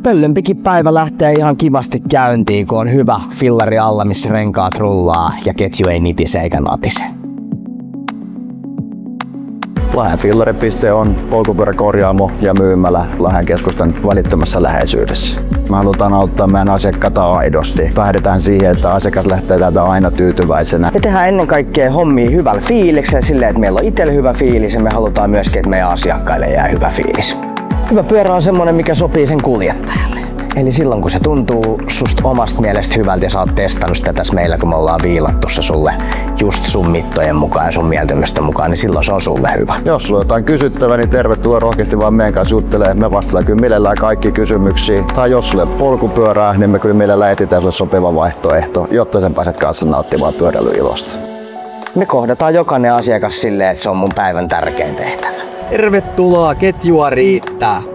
pöllönpikin päivä lähtee ihan kivasti käyntiin, kun on hyvä fillari alla, missä renkaat rullaa ja ketju ei nitise eikä natise. Lahden fillaripiste on polkupyöräkorjaamo ja myymälä Lahden keskustan välittömässä läheisyydessä. Me halutaan auttaa meidän asiakkaita aidosti. Tähdätään siihen, että asiakas lähtee täältä aina tyytyväisenä. Me tehdään ennen kaikkea hommia hyvällä fiiliksellä, silleen, että meillä on itselle hyvä fiilis ja me halutaan myöskin, että meidän asiakkaille jää hyvä fiilis. Hyvä pyörä on semmonen, mikä sopii sen kuljettajalle. Eli silloin kun se tuntuu susta omasta mielestä hyvältä ja sä oot testannut sitä tässä meillä, kun me ollaan viilattu se sulle just sun mittojen mukaan ja sun mieltymysten mukaan, niin silloin se on sulle hyvä. Jos sulla on jotain kysyttävää, niin tervetuloa rohkeasti vaan meidän kanssa juttelemaan. Me vastataan kyllä mielellään kaikki kysymyksiin. Tai jos sulle polkupyörää, niin me kyllä mielellään etsitään sulle sopiva vaihtoehto, jotta sen pääset kanssa nauttimaan pyöräilyilosta. Me kohdataan jokainen asiakas silleen, että se on mun päivän tärkein tehtävä. Tervetuloa, ketjua riittää!